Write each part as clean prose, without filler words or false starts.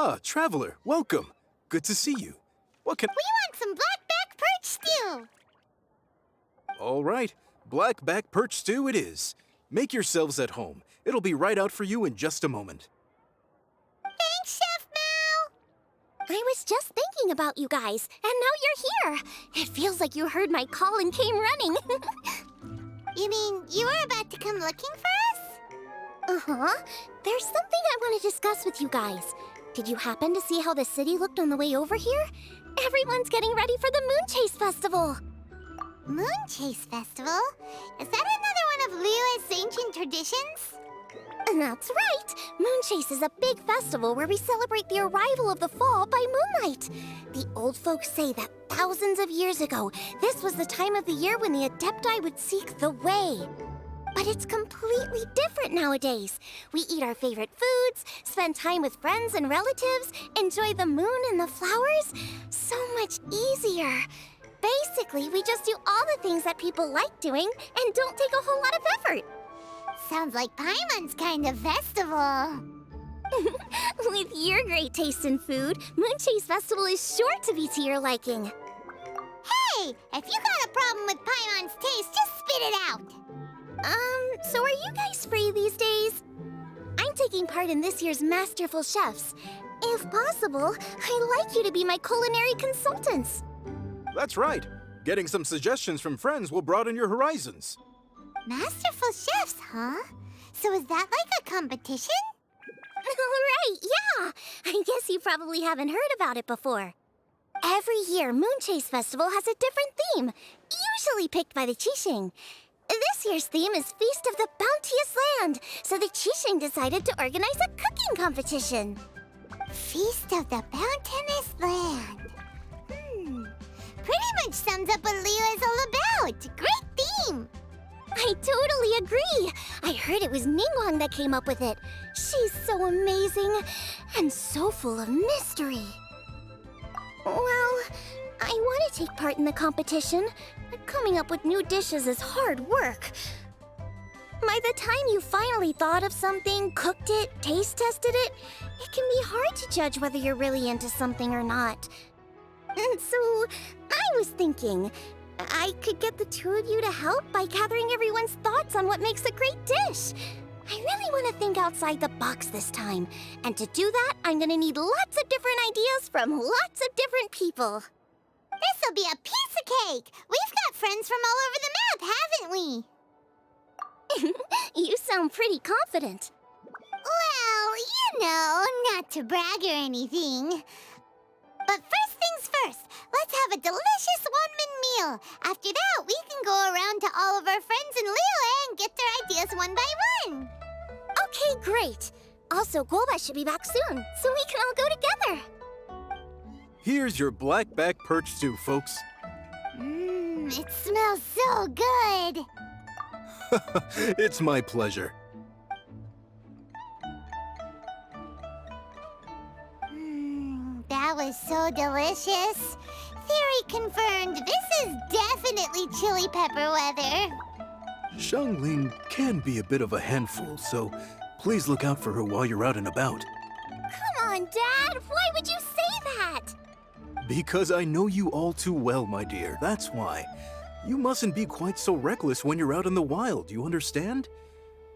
Ah, traveler, welcome. Good to see you. What can... We want some blackback perch stew. All right, blackback perch stew it is. Make yourselves at home. It'll be right out for you in just a moment. Thanks, Chef Mao. I was just thinking about you guys, and now you're here. It feels like you heard my call and came running. You mean you were about to come looking for us? Uh-huh. There's something I want to discuss with you guys. Did you happen to see how the city looked on the way over here? Everyone's getting ready for the Moon Chase Festival. Moon Chase Festival? Is that another one of Liyue's ancient traditions? That's right. Moon Chase is a big festival where we celebrate the arrival of the fall by moonlight. The old folks say that thousands of years ago, this was the time of the year when the Adepti would seek the way. But it's completely different nowadays. We eat our favorite foods, spend time with friends and relatives, enjoy the moon and the flowers. So much easier. Basically, we just do all the things that people like doing and don't take a whole lot of effort. Sounds like Paimon's kind of festival. With your great taste in food, Moon Chase Festival is sure to be to your liking. Hey, if you got a problem with Paimon's taste, just spit it out. So are you guys free these days? I'm taking part in this year's Masterful Chefs. If possible, I'd like you to be my culinary consultants. That's right. Getting some suggestions from friends will broaden your horizons. Masterful chefs, huh? So is that like a competition? Right, yeah. I guess you probably haven't heard about it before. Every year, Moon Chase Festival has a different theme, usually picked by the Qixing. This year's theme is Feast of the Bounteous Land, so the Qixing decided to organize a cooking competition. Feast of the Bounteous Land. Pretty much sums up what Liyue is all about. Great theme. I totally agree. I heard it was Ningguang that came up with it. She's so amazing and so full of mystery. Well, I want to take part in the competition, but coming up with new dishes is hard work. By the time you finally thought of something, cooked it, taste tested it, it can be hard to judge whether you're really into something or not. And so, I was thinking, I could get the two of you to help by gathering everyone's thoughts on what makes a great dish. I really want to think outside the box this time. And to do that, I'm going to need lots of different ideas from lots of different people. This'll be a piece of cake. We've got friends from all over the map, haven't we? You sound pretty confident. Well, you know, not to brag or anything. But first things first, let's have a delicious one-min meal. After that, we can go around to all of our friends in Liyue and get their ideas one by one. Okay, great. Also, Guoba should be back soon, so we can all go together. Here's your blackback perch stew, folks. It smells so good. It's my pleasure. That was so delicious. Theory confirmed, this is definitely chili pepper weather. Xiangling can be a bit of a handful, so please look out for her while you're out and about. Come on, Dad. Why would you say that? Because I know you all too well, my dear. That's why. You mustn't be quite so reckless when you're out in the wild, you understand?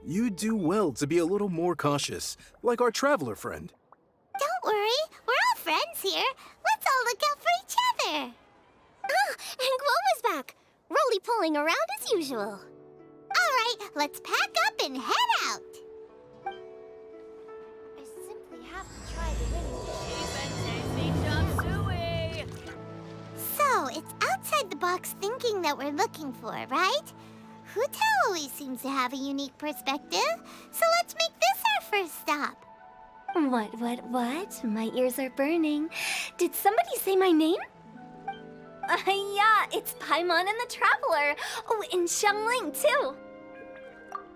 You do well to be a little more cautious, like our traveler friend. Don't worry, we're all friends here. Let's all look out for each other. Ah, and Guoba's back. Roly-poling around as usual. All right, let's pack up and head out. I simply have to try the So, it's outside the box thinking that we're looking for, right? Hutao always seems to have a unique perspective, so let's make this our first stop. What? My ears are burning. Did somebody say my name? Yeah, it's Paimon and the Traveler. Oh, and Xiangling, too.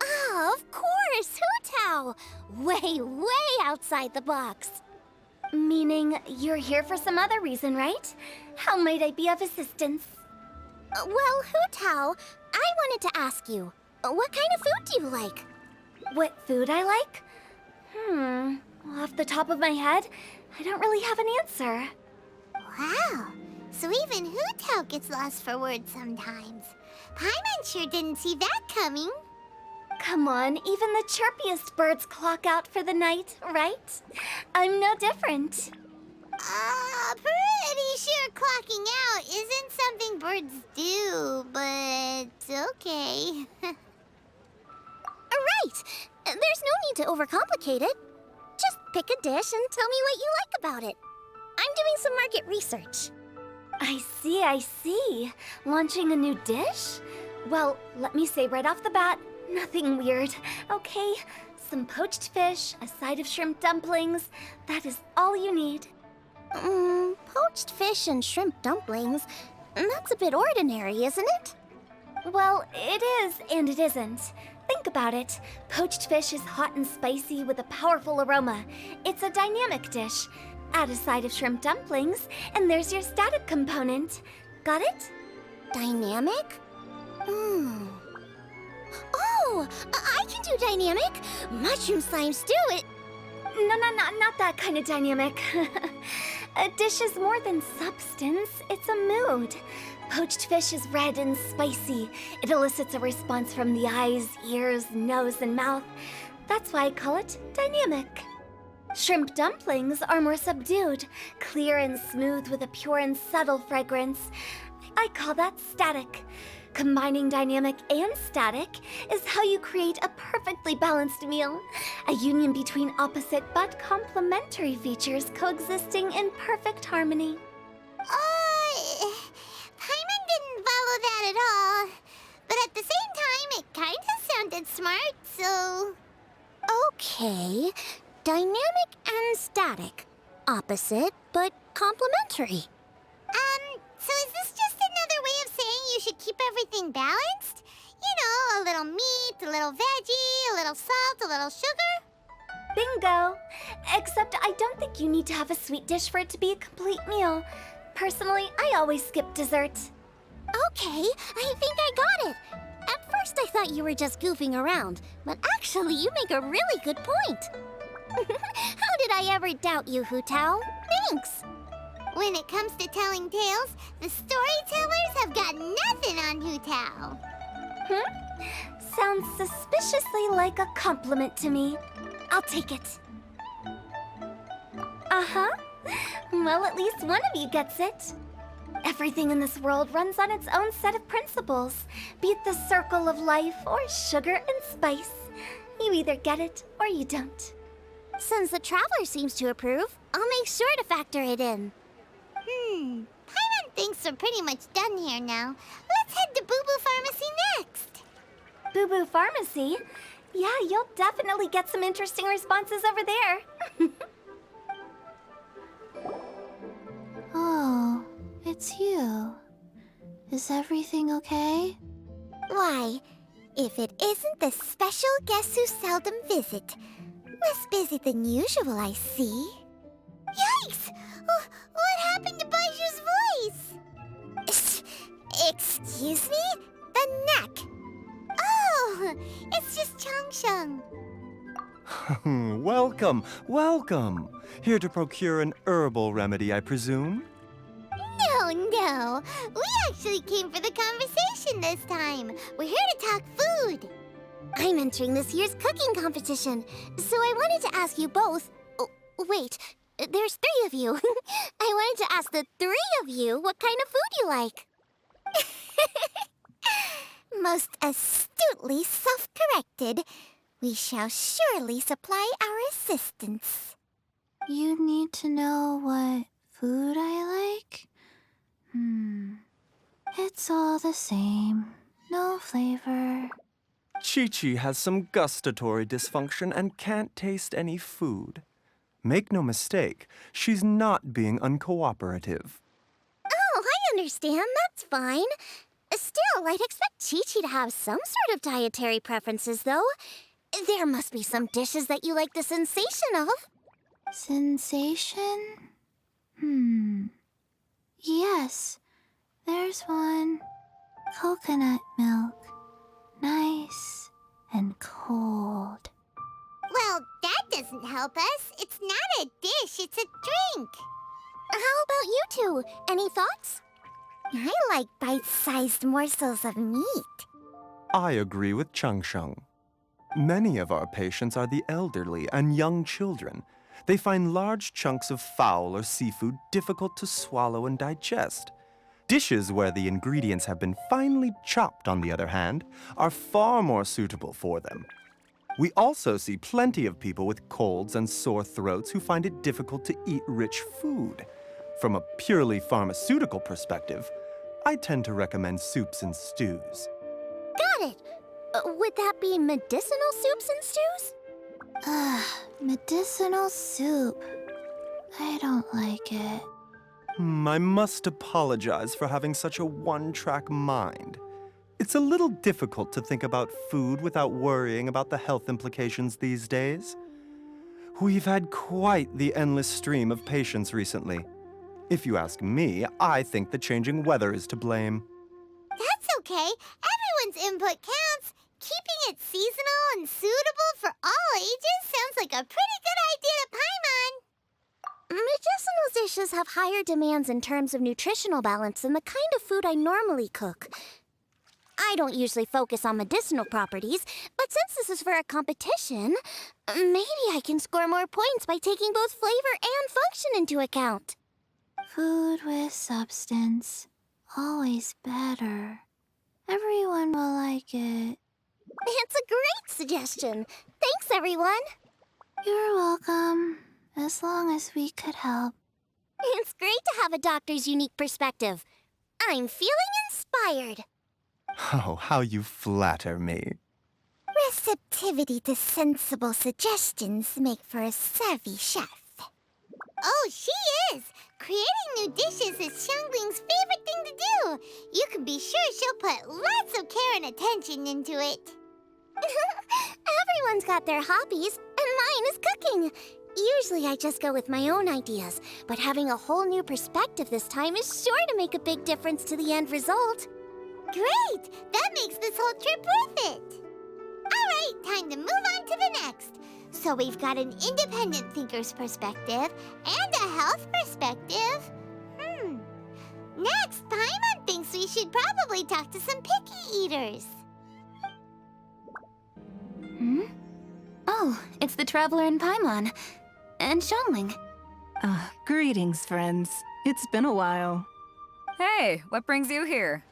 Ah, of course, Hutao. Way outside the box. Meaning you're here for some other reason, right? How might I be of assistance? Well, Hutao, I wanted to ask you, what kind of food do you like? What food I like? Off the top of my head, I don't really have an answer. Wow, so even Hu Tao gets lost for words sometimes. Paimon sure didn't see that coming. Come on, even the chirpiest birds clock out for the night, right? I'm no different. Pretty sure clocking out isn't something birds do, but okay. Right! There's no need to overcomplicate it. Just pick a dish and tell me what you like about it. I'm doing some market research. I see. Launching a new dish? Well, let me say right off the bat, nothing weird, okay? Some poached fish, a side of shrimp dumplings. That is all you need. Poached fish and shrimp dumplings? That's a bit ordinary, isn't it? Well, it is and it isn't. Think about it. Poached fish is hot and spicy with a powerful aroma. It's a dynamic dish. Add a side of shrimp dumplings, and there's your static component. Got it? Dynamic? Oh, I can do dynamic. Mushroom slime stew it. No, not that kind of dynamic. A dish is more than substance. It's a mood. Poached fish is red and spicy. It elicits a response from the eyes, ears, nose, and mouth. That's why I call it dynamic. Shrimp dumplings are more subdued, clear and smooth with a pure and subtle fragrance. I call that static. Combining dynamic and static is how you create a perfectly balanced meal. A union between opposite but complementary features coexisting in perfect harmony. Paimon didn't follow that at all. But at the same time, it kind of sounded smart, so... Okay, dynamic and static. Opposite but complementary. So is this just another way of saying you should keep everything balanced? You know, a little meat, a little veggie, a little salt, a little sugar? Bingo! Except I don't think you need to have a sweet dish for it to be a complete meal. Personally, I always skip dessert. Okay, I think I got it. At first I thought you were just goofing around, but actually you make a really good point. How did I ever doubt you, Hu Tao? Thanks! When it comes to telling tales, the storytellers have got nothing on Hu Tao. Sounds suspiciously like a compliment to me. I'll take it. Uh-huh. Well, at least one of you gets it. Everything in this world runs on its own set of principles, be it the circle of life or sugar and spice. You either get it or you don't. Since the traveler seems to approve, I'll make sure to factor it in. Paimon thinks we're pretty much done here now. Let's head to Boo Boo Pharmacy next. Boo Boo Pharmacy? Yeah, you'll definitely get some interesting responses over there. Oh, it's you. Is everything okay? Why, if it isn't the special guest who seldom visit. Less busy than usual, I see. Yikes! What happened to Baishu's voice? Excuse me? The neck. Oh, it's just Changsheng. Welcome. Here to procure an herbal remedy, I presume? No. We actually came for the conversation this time. We're here to talk food. I'm entering this year's cooking competition, so I wanted to ask you both... Oh, wait, there's 3 of you. I wanted to ask the 3 of you what kind of food you like. Most astutely self-corrected. We shall surely supply our assistance. You need to know what food I like? It's all the same. No flavor. Chi-Chi has some gustatory dysfunction and can't taste any food. Make no mistake, she's not being uncooperative. Oh, I understand. That's fine. Still, I'd expect Chi-Chi to have some sort of dietary preferences, though. There must be some dishes that you like the sensation of. Sensation? Yes, there's one. Coconut milk. Nice and cold. Well, that doesn't help us. It's not a dish, it's a drink. How about you two? Any thoughts? I like bite-sized morsels of meat. I agree with Chung Sheng. Many of our patients are the elderly and young children. They find large chunks of fowl or seafood difficult to swallow and digest. Dishes where the ingredients have been finely chopped, on the other hand, are far more suitable for them. We also see plenty of people with colds and sore throats who find it difficult to eat rich food. From a purely pharmaceutical perspective, I tend to recommend soups and stews. Got it. Would that be medicinal soups and stews? Medicinal soup. I don't like it. I must apologize for having such a one-track mind. It's a little difficult to think about food without worrying about the health implications these days. We've had quite the endless stream of patients recently. If you ask me, I think the changing weather is to blame. That's okay. Everyone's input counts. Keeping it seasonal and suitable for all ages sounds like a pretty good idea to Paimon. Medicinal dishes have higher demands in terms of nutritional balance than the kind of food I normally cook. I don't usually focus on medicinal properties, but since this is for a competition, maybe I can score more points by taking both flavor and function into account. Food with substance. Always better. Everyone will like it. It's a great suggestion. Thanks, everyone. You're welcome. As long as we could help. It's great to have a doctor's unique perspective. I'm feeling inspired. Oh, how you flatter me. Receptivity to sensible suggestions make for a savvy chef. Oh, she is! Creating new dishes is Xiangling's favorite thing to do. You can be sure she'll put lots of care and attention into it. Everyone's got their hobbies, and mine is cooking. Usually I just go with my own ideas, but having a whole new perspective this time is sure to make a big difference to the end result. Great! That makes this whole trip worth it. All right, time to move on to the next. So we've got an independent thinker's perspective and a health perspective. Next, Paimon thinks we should probably talk to some picky eaters. Oh, it's the Traveler and Paimon. And Xiangling. Greetings, friends. It's been a while. Hey, what brings you here?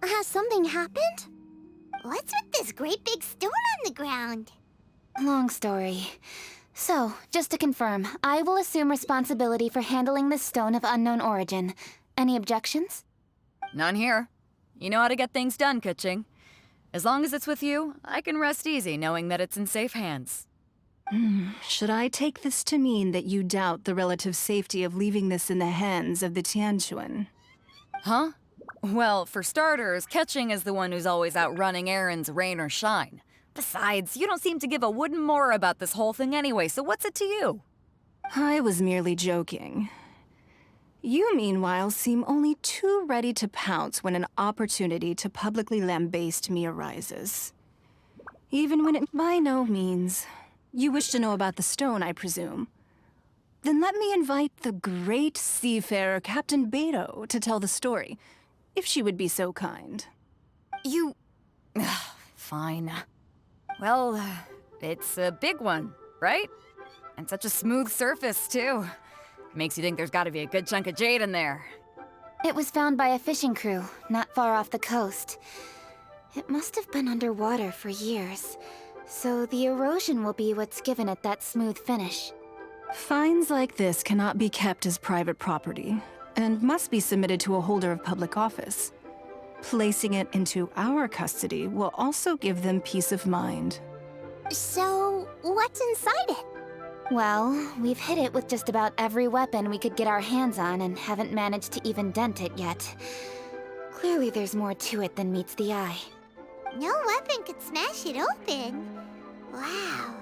Has something happened? What's with this great big stone on the ground? Long story. So, just to confirm, I will assume responsibility for handling this stone of unknown origin. Any objections? None here. You know how to get things done, Kuching. As long as it's with you, I can rest easy knowing that it's in safe hands. Should I take this to mean that you doubt the relative safety of leaving this in the hands of the Tianquan? Huh? Well, for starters, Kuching is the one who's always out running errands, rain or shine. Besides, you don't seem to give a wooden more about this whole thing anyway, so what's it to you? I was merely joking. You, meanwhile, seem only too ready to pounce when an opportunity to publicly lambaste me arises. Even when it by no means. You wish to know about the stone, I presume. Then let me invite the great seafarer Captain Beto to tell the story, if she would be so kind. You... Fine. Well, it's a big one, right? And such a smooth surface, too. Makes you think there's gotta be a good chunk of jade in there. It was found by a fishing crew, not far off the coast. It must have been underwater for years, so the erosion will be what's given it that smooth finish. Finds like this cannot be kept as private property, and must be submitted to a holder of public office. Placing it into our custody will also give them peace of mind. So, what's inside it? Well, we've hit it with just about every weapon we could get our hands on and haven't managed to even dent it yet. Clearly there's more to it than meets the eye. No weapon could smash it open. Wow.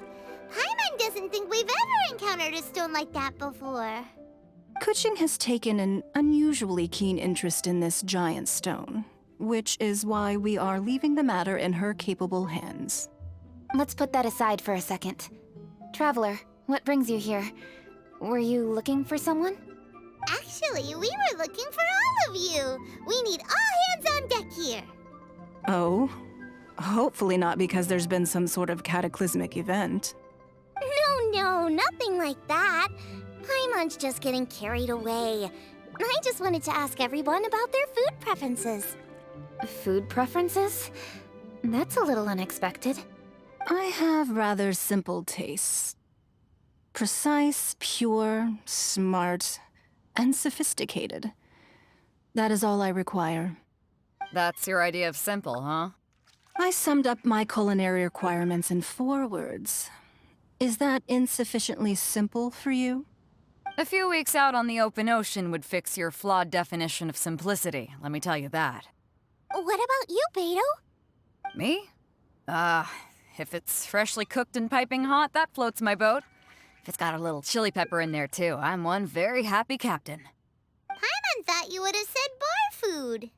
Paimon doesn't think we've ever encountered a stone like that before. Kuching has taken an unusually keen interest in this giant stone, which is why we are leaving the matter in her capable hands. Let's put that aside for a second. Traveler, what brings you here? Were you looking for someone? Actually, we were looking for all of you. We need all hands on deck here. Oh? Hopefully not because there's been some sort of cataclysmic event. No, nothing like that. Paimon's just getting carried away. I just wanted to ask everyone about their food preferences. Food preferences? That's a little unexpected. I have rather simple tastes. Precise, pure, smart, and sophisticated. That is all I require. That's your idea of simple, huh? I summed up my culinary requirements in 4 words. Is that insufficiently simple for you? A few weeks out on the open ocean would fix your flawed definition of simplicity, let me tell you that. What about you, Beto? Me? If it's freshly cooked and piping hot, that floats my boat. If it's got a little chili pepper in there, too, I'm one very happy captain. Paimon thought you would have said bar food.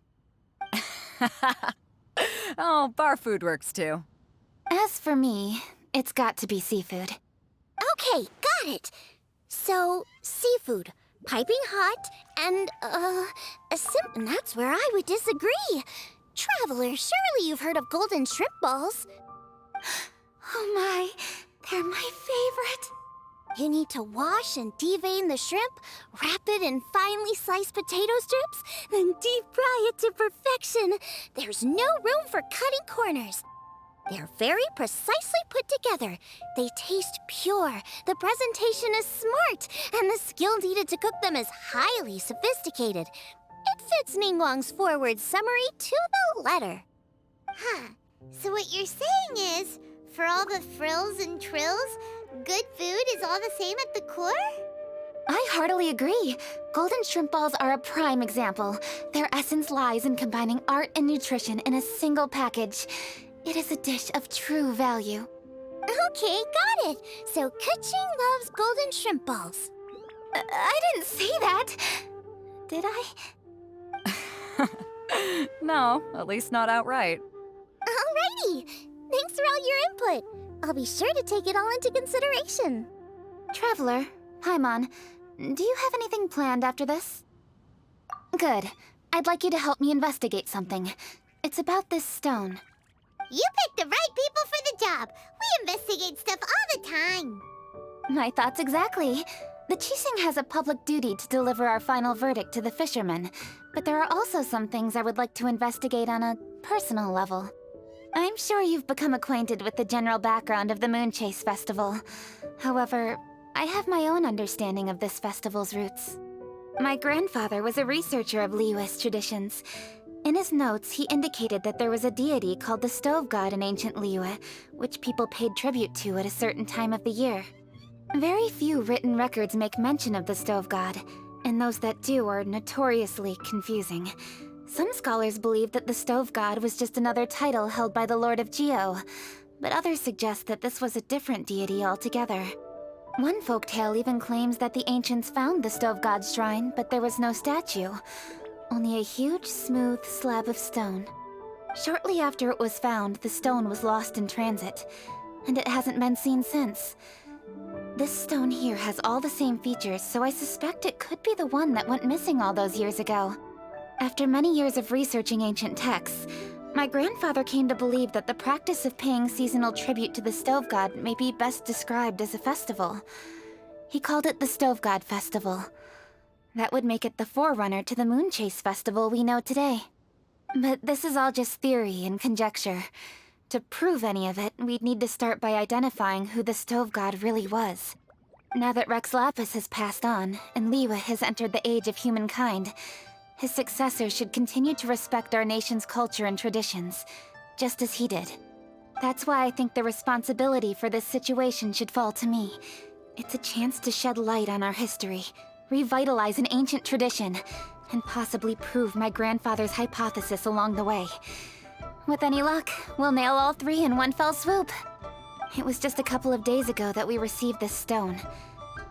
Oh, bar food works, too. As for me, it's got to be seafood. Okay, got it. So, seafood, piping hot, and, that's where I would disagree. Traveler, surely you've heard of golden shrimp balls. Oh my, they're my favorite. You need to wash and devein the shrimp, wrap it in finely sliced potato strips, then deep fry it to perfection. There's no room for cutting corners. They're very precisely put together. They taste pure, the presentation is smart, and the skill needed to cook them is highly sophisticated. It fits Ningguang's forward summary to the letter. Huh. So what you're saying is, for all the frills and trills, good food is all the same at the core? I heartily agree. Golden shrimp balls are a prime example. Their essence lies in combining art and nutrition in a single package. It is a dish of true value. Okay, got it. So Kuching loves golden shrimp balls. I didn't say that. Did I? No, at least not outright. Alrighty. Thanks for all your input. I'll be sure to take it all into consideration. Traveler, Paimon, do you have anything planned after this? Good. I'd like you to help me investigate something. It's about this stone. You picked the right people for the job. We investigate stuff all the time. My thoughts exactly. The Qixing has a public duty to deliver our final verdict to the fishermen, but there are also some things I would like to investigate on a personal level. I'm sure you've become acquainted with the general background of the Moonchase Festival. However, I have my own understanding of this festival's roots. My grandfather was a researcher of Liyue's traditions. In his notes, he indicated that there was a deity called the Stove God in ancient Liyue, which people paid tribute to at a certain time of the year. Very few written records make mention of the Stove God, and those that do are notoriously confusing. Some scholars believe that the Stove God was just another title held by the Lord of Geo, but others suggest that this was a different deity altogether. One folktale even claims that the ancients found the Stove God's shrine, but there was no statue. Only a huge, smooth slab of stone. Shortly after it was found, the stone was lost in transit, and it hasn't been seen since. This stone here has all the same features, so I suspect it could be the one that went missing all those years ago. After many years of researching ancient texts, my grandfather came to believe that the practice of paying seasonal tribute to the Stove God may be best described as a festival. He called it the Stove God Festival. That would make it the forerunner to the Moonchase Festival we know today. But this is all just theory and conjecture. To prove any of it, we'd need to start by identifying who the Stove God really was. Now that Rex Lapis has passed on, and Liyue has entered the age of humankind, his successor should continue to respect our nation's culture and traditions, just as he did. That's why I think the responsibility for this situation should fall to me. It's a chance to shed light on our history, revitalize an ancient tradition, and possibly prove my grandfather's hypothesis along the way. With any luck, we'll nail all 3 in one fell swoop. It was just a couple of days ago that we received this stone.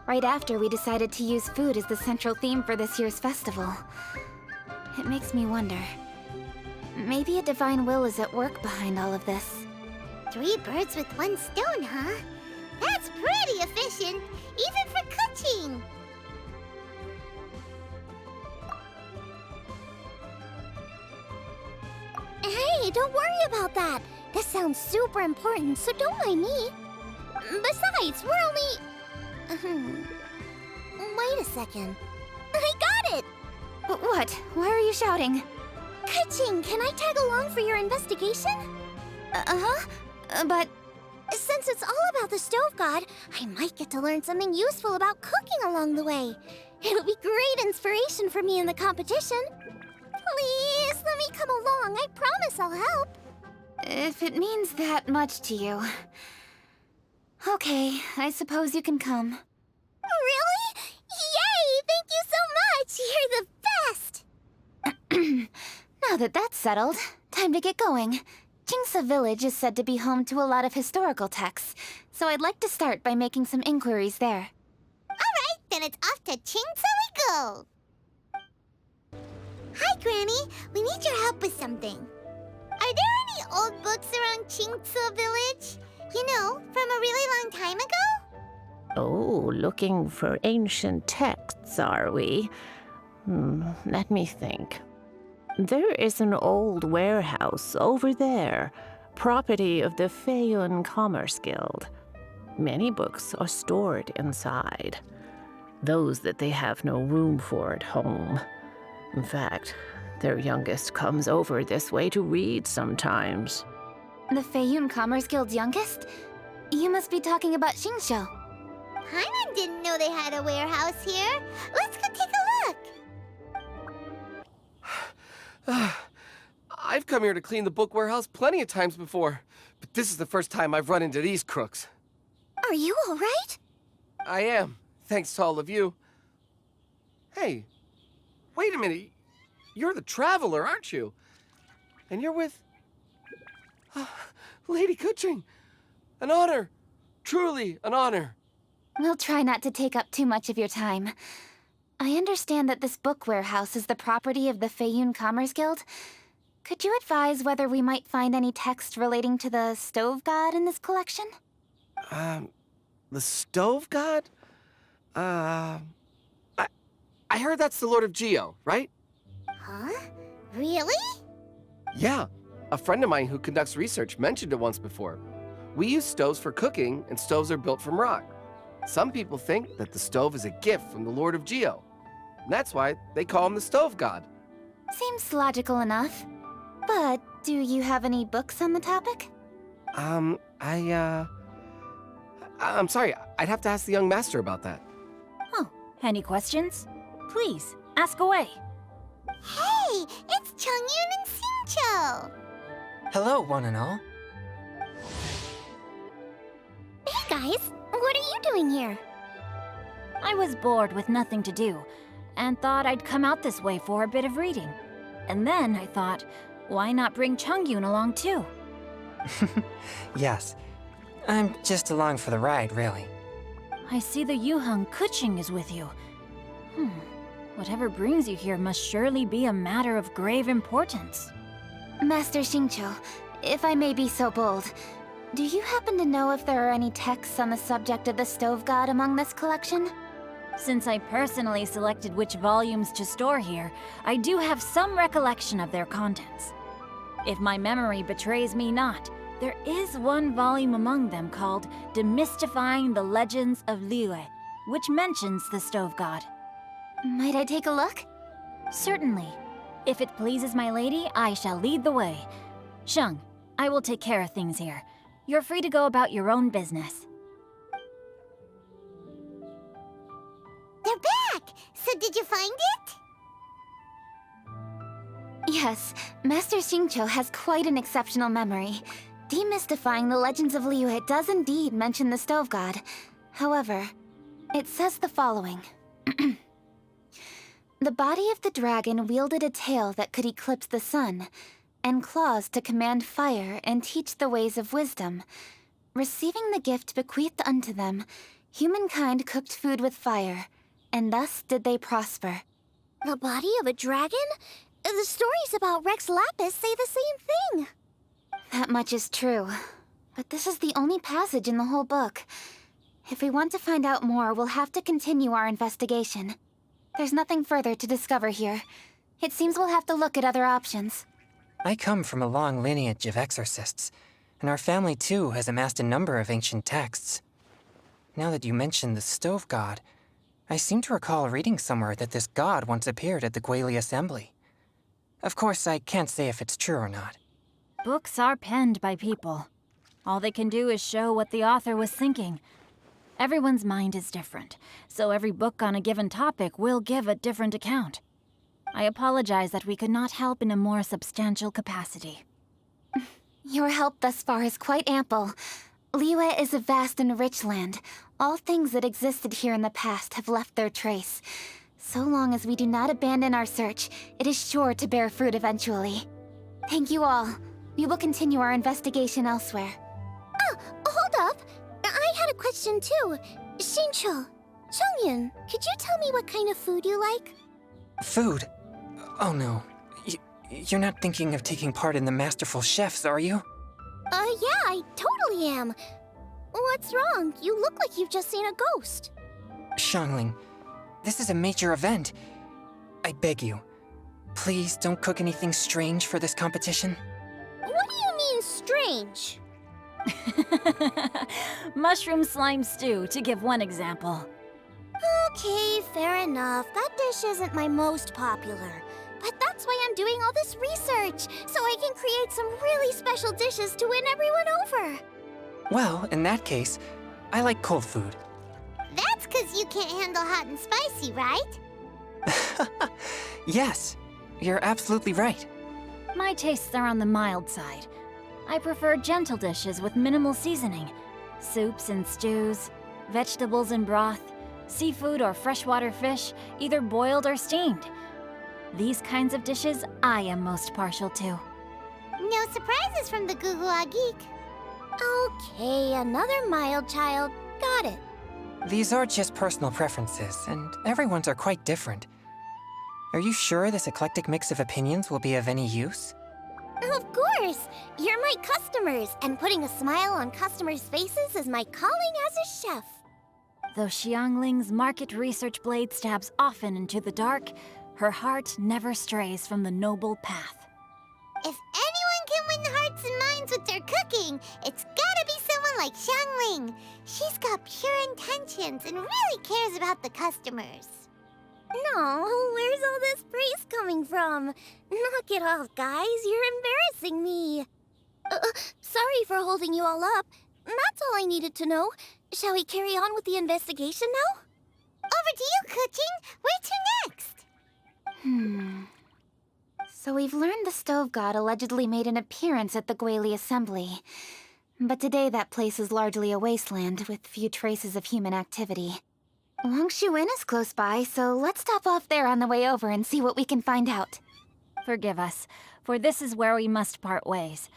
Right after we decided to use food as the central theme for this year's festival. It makes me wonder. Maybe a divine will is at work behind all of this. 3 birds with 1 stone, huh? That's pretty efficient, even for cooking. Hey, don't worry about that. This sounds super important, so don't mind me. Besides, we're only... Wait a second. I got it! What? Why are you shouting? Ka-ching, can I tag along for your investigation? Uh-huh. But... Since it's all about the stove god, I might get to learn something useful about cooking along the way. It'll be great inspiration for me in the competition. Please, let me come along. I promise I'll help. if it means that much to you... Okay, I suppose you can come. Really? Yay! Thank you so much! You're the best! Now that that's settled, time to get going. Jingsa Village is said to be home to a lot of historical texts, so I'd like to start by making some inquiries there. Alright, then it's off to Chingsa we go! Hi, Granny. We need your help with something. Are there any old books around Chingsa Village? You know, from a really long time ago? Oh, looking for ancient texts, are we? Let me think. There is an old warehouse over there, property of the Feiyun Commerce Guild. Many books are stored inside, those that they have no room for at home. In fact, their youngest comes over this way to read sometimes. The Feiyun Commerce Guild's youngest? You must be talking about Xingqiu. Paimon didn't know they had a warehouse here. Let's go take a look. I've come here to clean the book warehouse plenty of times before, but this is the first time I've run into these crooks. Are you all right? I am, thanks to all of you. Hey, wait a minute. You're the traveler, aren't you? And you're with... Lady Kuching. An honor. Truly an honor. We'll try not to take up too much of your time. I understand that this book warehouse is the property of the Feiyun Commerce Guild. Could you advise whether we might find any text relating to the stove god in this collection? The stove god? I heard that's the Lord of Geo, right? Huh? Really? Yeah. A friend of mine who conducts research mentioned it once before. We use stoves for cooking, and stoves are built from rock. Some people think that the stove is a gift from the Lord of Geo. And that's why they call him the stove god. Seems logical enough. But do you have any books on the topic? I'm sorry, I'd have to ask the young master about that. Oh, any questions? Please, ask away. Hey, it's Chongyun and Xingqiu. Hello, one and all. Hey guys, what are you doing here? I was bored with nothing to do, and thought I'd come out this way for a bit of reading. And then I thought, why not bring Chongyun along too? Yes, I'm just along for the ride, really. I see the Yuheng Kuching is with you. Whatever brings you here must surely be a matter of grave importance. Master Xingqiu, if I may be so bold, do you happen to know if there are any texts on the subject of the stove god among this collection? Since I personally selected which volumes to store here, I do have some recollection of their contents. If my memory betrays me not, there is one volume among them called Demystifying the Legends of Liyue, which mentions the stove god. Might I take a look? Certainly. If it pleases my lady, I shall lead the way. Sheng, I will take care of things here. You're free to go about your own business. They're back! So did you find it? Yes, Master Xingqiu has quite an exceptional memory. Demystifying the Legends of Liyue does indeed mention the stove god. However, it says the following. The body of the dragon wielded a tail that could eclipse the sun, and claws to command fire and teach the ways of wisdom. Receiving the gift bequeathed unto them, humankind cooked food with fire, and thus did they prosper. The body of a dragon? The stories about Rex Lapis say the same thing. That much is true, but this is the only passage in the whole book. If we want to find out more, we'll have to continue our investigation. There's nothing further to discover here. It seems we'll have to look at other options. I come from a long lineage of exorcists, and our family too has amassed a number of ancient texts. Now that you mention the stove god, I seem to recall reading somewhere that this god once appeared at the Gwali Assembly. Of course, I can't say if it's true or not. Books are penned by people. All they can do is show what the author was thinking. Everyone's mind is different, so every book on a given topic will give a different account. I apologize that we could not help in a more substantial capacity. Your help thus far is quite ample. Liyue is a vast and rich land. All things that existed here in the past have left their trace. So long as we do not abandon our search, it is sure to bear fruit eventually. Thank you all. We will continue our investigation elsewhere. Oh, hold up! I had a question too. Xingqiu, Chongyun, could you tell me what kind of food you like? Food? Oh no. You're not thinking of taking part in the Masterful Chefs, are you? Yeah, I totally am. What's wrong? You look like you've just seen a ghost. Xiangling, this is a major event. I beg you, please don't cook anything strange for this competition. What do you mean, strange? Mushroom slime stew, to give one example. Okay, fair enough. That dish isn't my most popular. But that's why I'm doing all this research, so I can create some really special dishes to win everyone over. Well, in that case, I like cold food. That's 'cause you can't handle hot and spicy, right? Yes, you're absolutely right. My tastes are on the mild side. I prefer gentle dishes with minimal seasoning. Soups and stews, vegetables and broth, seafood or freshwater fish, either boiled or steamed. These kinds of dishes I am most partial to. No surprises from the Gugua Geek. Okay, another mild child. Got it. These are just personal preferences, and everyone's are quite different. Are you sure this eclectic mix of opinions will be of any use? Of course! You're my customers, and putting a smile on customers' faces is my calling as a chef. Though Xiangling's market research blade stabs often into the dark, her heart never strays from the noble path. If anyone can win hearts and minds with their cooking, it's gotta be someone like Xiangling. She's got pure intentions and really cares about the customers. No, where's all this praise coming from? Knock it off, guys. You're embarrassing me. Sorry for holding you all up. That's all I needed to know. Shall we carry on with the investigation now? Over to you, Kuching. Where to next? So we've learned the stove god allegedly made an appearance at the Gwali Assembly. But today that place is largely a wasteland with few traces of human activity. Wangshu Inn is close by, so let's stop off there on the way over and see what we can find out. Forgive us, for this is where we must part ways.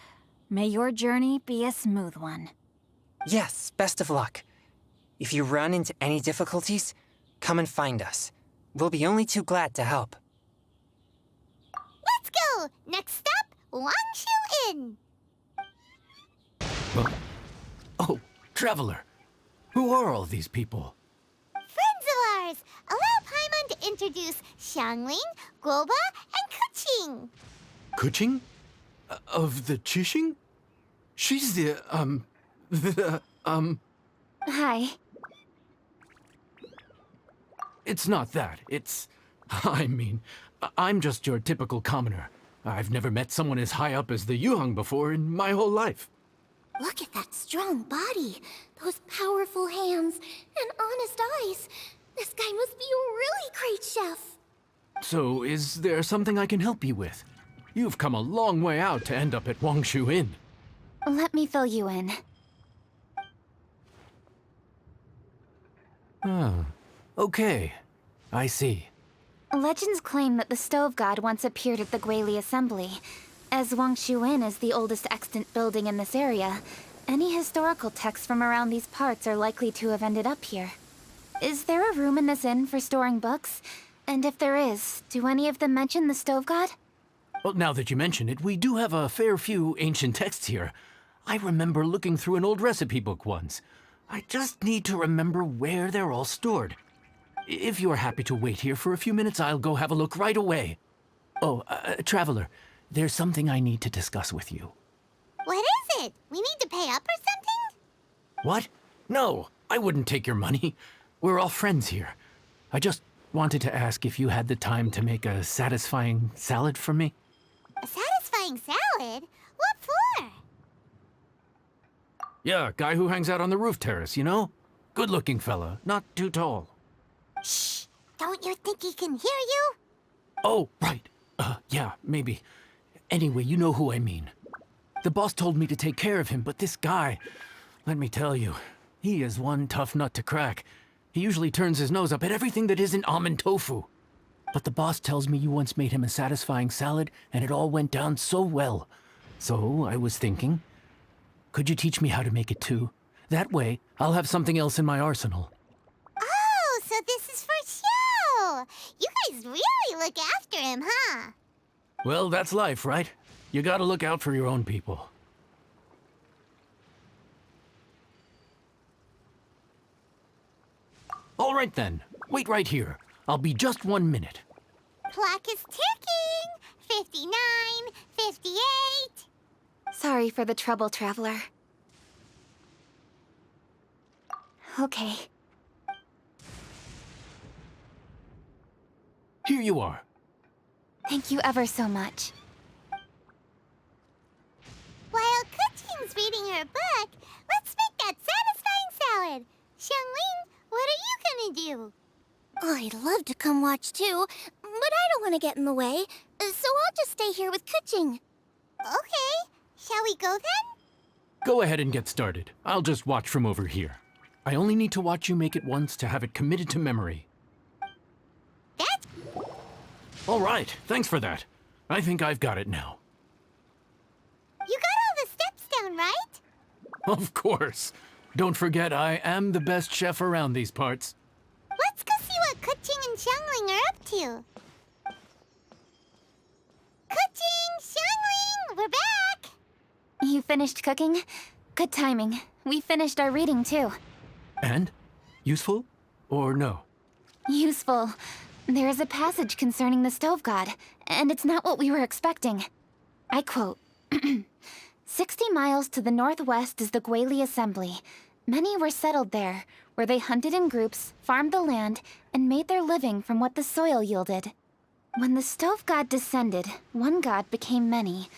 May your journey be a smooth one. Yes, best of luck. If you run into any difficulties, come and find us. We'll be only too glad to help. Let's go! Next stop, Wangshu Inn. Oh, Traveler. Who are all these people? Friends of ours. Allow Paimon to introduce Xiangling, Guoba, and Kuching. Kuching? Of the Chishing? She's the, Hi. It's not that. I'm just your typical commoner. I've never met someone as high up as the Yuheng before in my whole life. Look at that strong body, those powerful hands, and honest eyes. This guy must be a really great chef. So, is there something I can help you with? You've come a long way out to end up at Wangshu Inn. Let me fill you in. Ah, okay. I see. Legends claim that the stove god once appeared at the Gwali Assembly. As Wangshu Inn is the oldest extant building in this area, any historical texts from around these parts are likely to have ended up here. Is there a room in this inn for storing books? And if there is, do any of them mention the stove god? Well, now that you mention it, we do have a fair few ancient texts here. I remember looking through an old recipe book once. I just need to remember where they're all stored. If you are happy to wait here for a few minutes, I'll go have a look right away. Oh, Traveler, there's something I need to discuss with you. What is it? We need to pay up or something? What? No, I wouldn't take your money. We're all friends here. I just wanted to ask if you had the time to make a satisfying salad for me. A satisfying salad? What for? Yeah, guy who hangs out on the roof terrace, you know? Good-looking fella, not too tall. Shh! Don't you think he can hear you? Oh, right. Yeah, maybe. Anyway, you know who I mean. The boss told me to take care of him, but this guy, let me tell you, he is one tough nut to crack. He usually turns his nose up at everything that isn't almond tofu. But the boss tells me you once made him a satisfying salad, and it all went down so well. So I was thinking, could you teach me how to make it too? That way, I'll have something else in my arsenal. Oh, so this is for show! You guys really look after him, huh? Well, that's life, right? You gotta look out for your own people. All right then, wait right here. I'll be just 1 minute. Clock is ticking! 59, 58... Sorry for the trouble, Traveler. Okay. Here you are. Thank you ever so much. While Kuching's reading her book, let's make that satisfying salad. Xiangling, what are you gonna do? I'd love to come watch too, but I don't want to get in the way, so I'll just stay here with Kuching. Okay, shall we go then? Go ahead and get started. I'll just watch from over here. I only need to watch you make it once to have it committed to memory. That's... All right, thanks for that. I think I've got it now. You got all the steps down, right? Of course. Don't forget, I am the best chef around these parts. Let's go see what Kuching and Xiangling are up to. Kuching, Xiangling, we're back! You finished cooking? Good timing. We finished our reading too. And? Useful? Or no? Useful. There is a passage concerning the stove god, and it's not what we were expecting. I quote, 60 miles to the northwest is the Guili Assembly. Many were settled there, where they hunted in groups, farmed the land, and made their living from what the soil yielded. When the stove god descended, one god became many,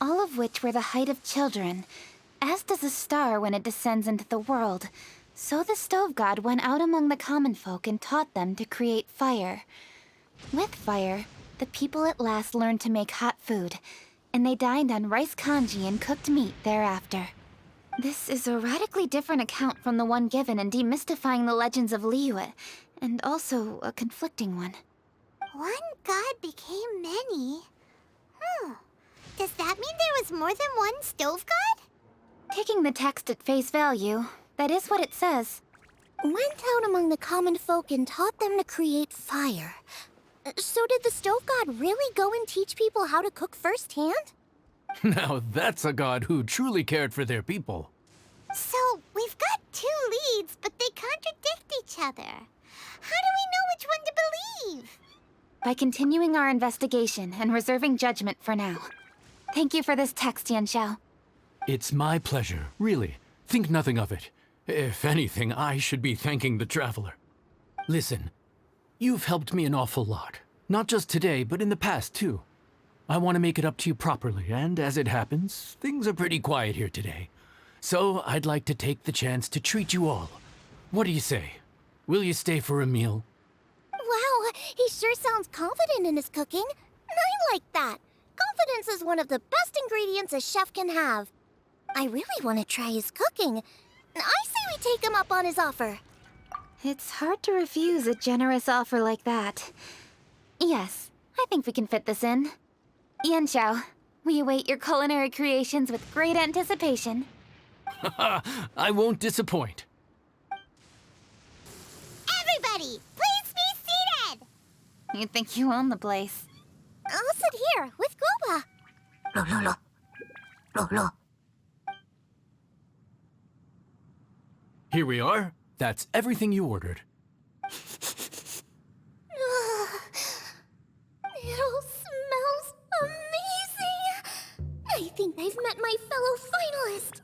all of which were the height of children. As does a star when it descends into the world, so the stove god went out among the common folk and taught them to create fire. With fire, the people at last learned to make hot food, and they dined on rice congee and cooked meat thereafter. This is a radically different account from the one given in Demystifying the Legends of Liyue, and also a conflicting one. One god became many? Does that mean there was more than one stove god? Taking the text at face value, that is what it says. Went out among the common folk and taught them to create fire. So did the stove god really go and teach people how to cook firsthand? Now that's a god who truly cared for their people. So, we've got two leads, but they contradict each other. How do we know which one to believe? By continuing our investigation and reserving judgment for now. Thank you for this text, Yanxiao. It's my pleasure, really. Think nothing of it. If anything, I should be thanking the Traveler. Listen, you've helped me an awful lot. Not just today, but in the past, too. I want to make it up to you properly, and as it happens, things are pretty quiet here today. So I'd like to take the chance to treat you all. What do you say? Will you stay for a meal? Wow, he sure sounds confident in his cooking. I like that. Confidence is one of the best ingredients a chef can have. I really want to try his cooking. I say we take him up on his offer. It's hard to refuse a generous offer like that. Yes, I think we can fit this in. Yanxiao, we await your culinary creations with great anticipation. I won't disappoint. Everybody, please be seated! You think you own the place. I'll sit here with Guoba. Here we are. That's everything you ordered. It all smells amazing! I think I've met my fellow finalist.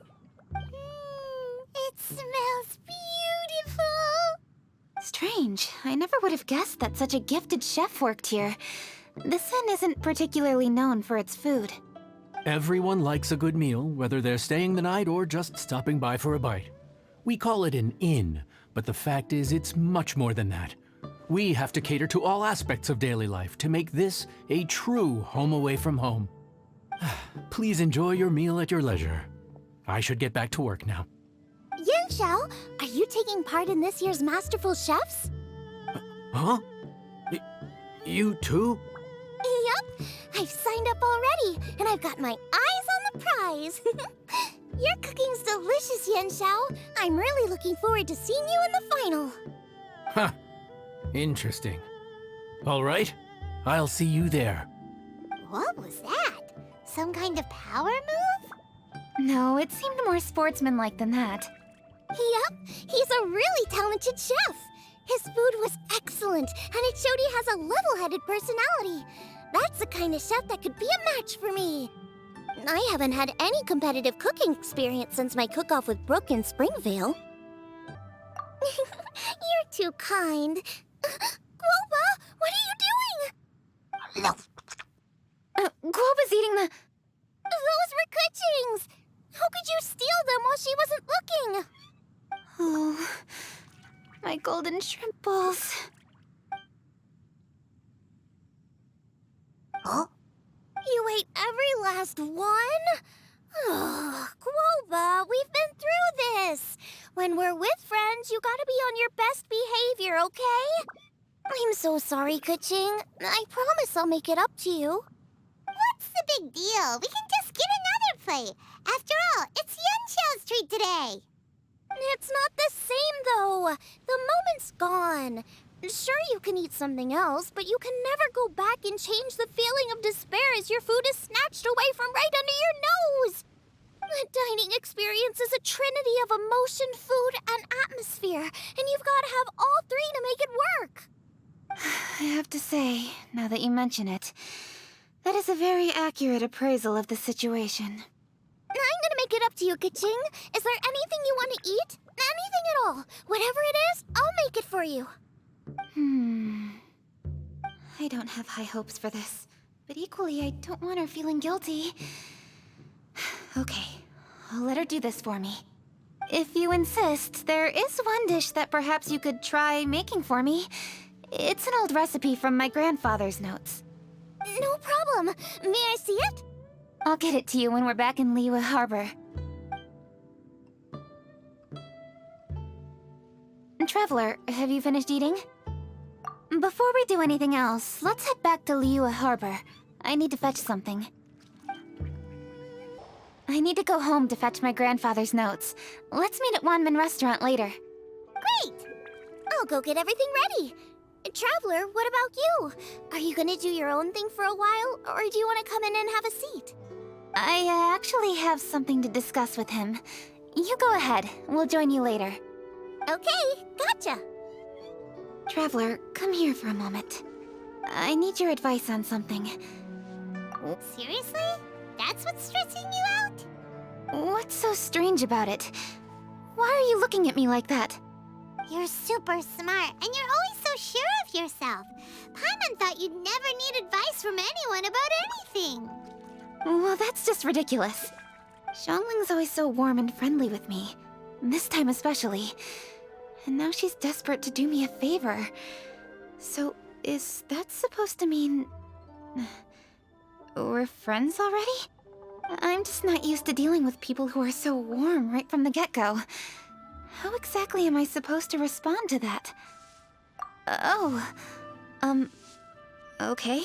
It smells beautiful. Strange. I never would have guessed that such a gifted chef worked here. This inn isn't particularly known for its food. Everyone likes a good meal, whether they're staying the night or just stopping by for a bite. We call it an inn, but the fact is it's much more than that. We have to cater to all aspects of daily life to make this a true home away from home. Please enjoy your meal at your leisure. I should get back to work now. Yan Xiao, are you taking part in this year's Masterful Chefs? Huh? You too? Yup, I've signed up already, and I've got my eyes on the prize. Your cooking's delicious, Yan Xiao. I'm really looking forward to seeing you in the final. Huh. Interesting. All right, I'll see you there. What was that? Some kind of power move? No, it seemed more sportsmanlike than that. Yep, he's a really talented chef. His food was excellent, and it showed he has a level-headed personality. That's the kind of chef that could be a match for me. I haven't had any competitive cooking experience since my cook-off with Brooke in Springvale. You're too kind. Guoba, what are you doing? Guoba's eating the... Those were Kuching's! How could you steal them while she wasn't looking? Oh, my golden shrimp balls. Huh? You ate every last one? Ugh, Guoba, we've been through this. When we're with friends, you gotta be on your best behavior, okay? I'm so sorry, Kuching. I promise I'll make it up to you. What's the big deal? We can just get another plate. After all, it's Yan Xiao's treat today. It's not the same, though. The moment's gone. Sure, you can eat something else, but you can never go back and change the feeling of despair as your food is snatched away from right under your nose. The dining experience is a trinity of emotion, food, and atmosphere, and you've got to have all three to make it work. I have to say, now that you mention it, that is a very accurate appraisal of the situation. I'm gonna make it up to you, Kuching. Is there anything you want to eat? Anything at all. Whatever it is, I'll make it for you. I don't have high hopes for this, but equally I don't want her feeling guilty. Okay, I'll let her do this for me. If you insist, there is one dish that perhaps you could try making for me. It's an old recipe from my grandfather's notes. No problem. May I see it? I'll get it to you when we're back in Liyue Harbor. Traveler, have you finished eating? Before we do anything else, let's head back to Liyue Harbor. I need to fetch something. I need to go home to fetch my grandfather's notes. Let's meet at Wanmin Restaurant later. Great! I'll go get everything ready. Traveler, what about you? Are you gonna do your own thing for a while, or do you want to come in and have a seat? I actually have something to discuss with him. You go ahead. We'll join you later. Okay, gotcha. Traveler, come here for a moment. I need your advice on something. Seriously? That's what's stressing you out? What's so strange about it? Why are you looking at me like that? You're super smart, and you're always so sure of yourself. Paimon thought you'd never need advice from anyone about anything. Well, that's just ridiculous. Xiangling's always so warm and friendly with me. This time especially. And now she's desperate to do me a favor. So, is that supposed to mean... we're friends already? I'm just not used to dealing with people who are so warm right from the get-go. How exactly am I supposed to respond to that? Okay.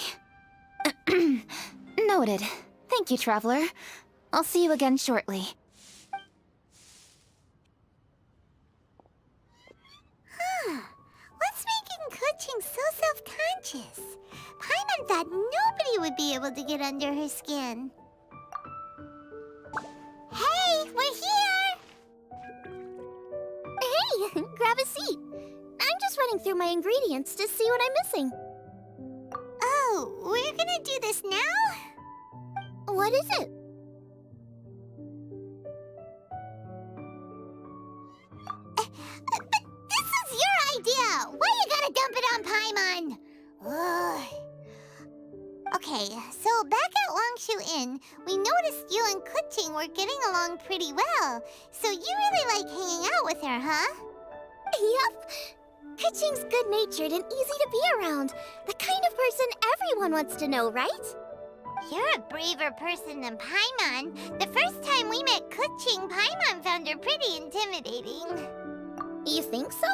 Noted. Thank you, Traveler. I'll see you again shortly. What's making Kuching so self-conscious? Paimon thought nobody would be able to get under her skin. Hey, we're here! Hey, just running through my ingredients to see what I'm missing. Oh, we're gonna do this now? What is it? But this is your idea! Why you gotta dump it on Paimon? Ugh. Okay, so back at Longshu Inn, we noticed you and Kuching were getting along pretty well. So you really like hanging out with her, huh? Yep. Kuching's good-natured and easy to be around. The kind of person everyone wants to know, right? You're a braver person than Paimon. The first time we met Kuching, Paimon found her pretty intimidating. You think so?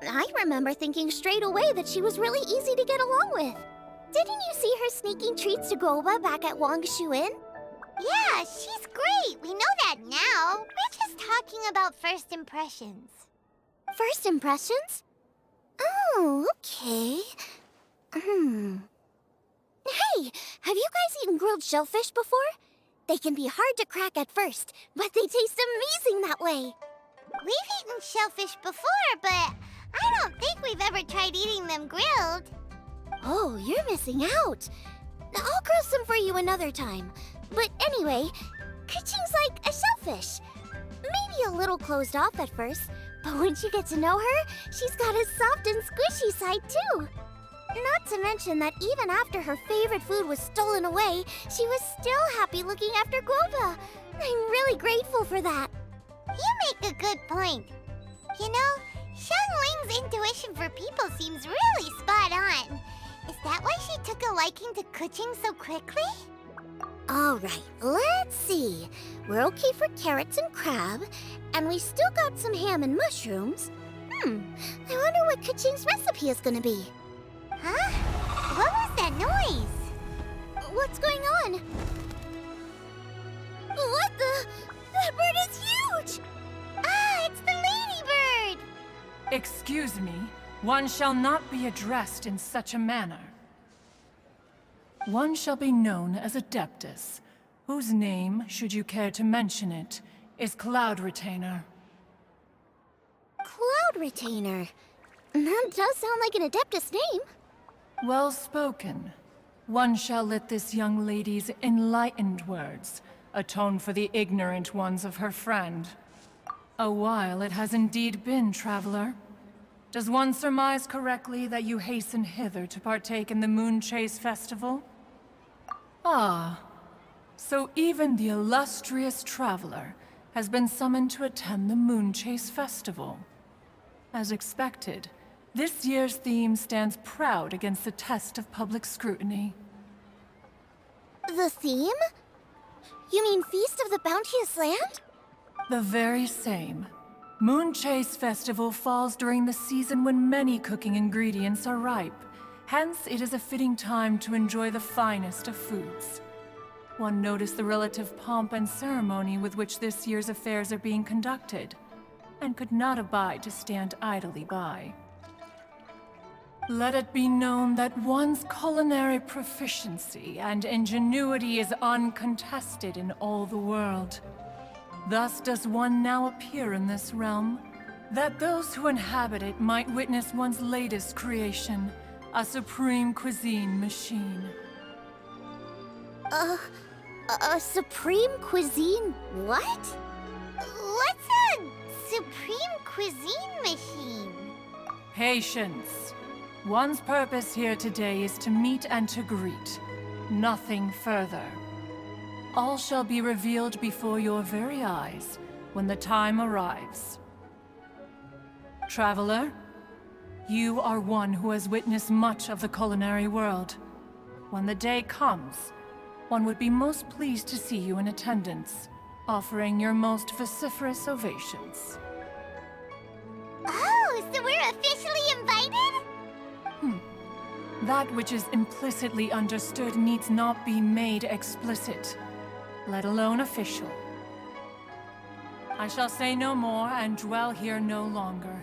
I remember thinking straight away that she was really easy to get along with. Didn't you see her sneaking treats to Goba back at Longshu Inn? Yeah, she's great. We know that now. We're just talking about first impressions. First impressions? Oh, okay. Hey, have you guys eaten grilled shellfish before? They can be hard to crack at first, but they taste amazing that way. We've eaten shellfish before, but I don't think we've ever tried eating them grilled. Oh, you're missing out. I'll grill some for you another time. But anyway, Kuching's like a shellfish. Maybe a little closed off at first, but once you get to know her, she's got a soft and squishy side too. Not to mention that even after her favorite food was stolen away, she was still happy looking after Guoba. I'm really grateful for that. You make a good point. You know, Xiangling's intuition for people seems really spot on. Is that why she took a liking to Kuching so quickly? All right, let's see. We're okay for carrots and crab, and we still got some ham and mushrooms. I wonder what Kuching's recipe is gonna be. Huh? What was that noise? What's going on? What the? That bird is huge! Ah, it's the ladybird! Excuse me, one shall not be addressed in such a manner. One shall be known as Adeptus, whose name, should you care to mention it, is Cloud Retainer. Cloud Retainer? That does sound like an Adeptus name. Well spoken. One shall let this young lady's enlightened words atone for the ignorant ones of her friend. A while it has indeed been, traveler. Does one surmise correctly that you hasten hither to partake in the Moon Chase Festival? Ah, so even the illustrious traveler has been summoned to attend the Moon Chase Festival. As expected, this year's theme stands proud against the test of public scrutiny. The theme? You mean Feast of the Bounteous Land? The very same. Moon Chase Festival falls during the season when many cooking ingredients are ripe. Hence, it is a fitting time to enjoy the finest of foods. One noticed the relative pomp and ceremony with which this year's affairs are being conducted, and could not abide to stand idly by. Let it be known that one's culinary proficiency and ingenuity is uncontested in all the world. Thus does one now appear in this realm, that those who inhabit it might witness one's latest creation, a supreme cuisine machine. A supreme cuisine what? What's a supreme cuisine machine? Patience. One's purpose here today is to meet and to greet. Nothing further. All shall be revealed before your very eyes when the time arrives. Traveler, you are one who has witnessed much of the culinary world. When the day comes, one would be most pleased to see you in attendance, offering your most vociferous ovations. Oh, so we're officially invited? That which is implicitly understood needs not be made explicit, let alone official. I shall say no more and dwell here no longer.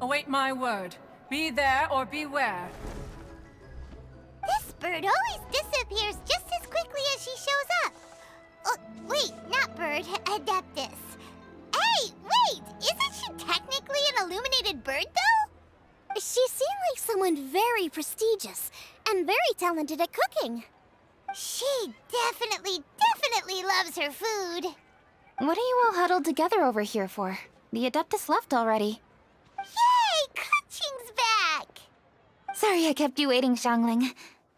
Await my word. Be there or beware. This bird always disappears just as quickly as she shows up. Oh, wait, not bird, Adeptus. Hey, wait! Isn't she technically an illuminated bird, though? someone very prestigious and very talented at cooking. She definitely loves her food. What are you all huddled together over here for? The Adeptus left already. Yay! Kaching's back! Sorry I kept you waiting, Xiangling.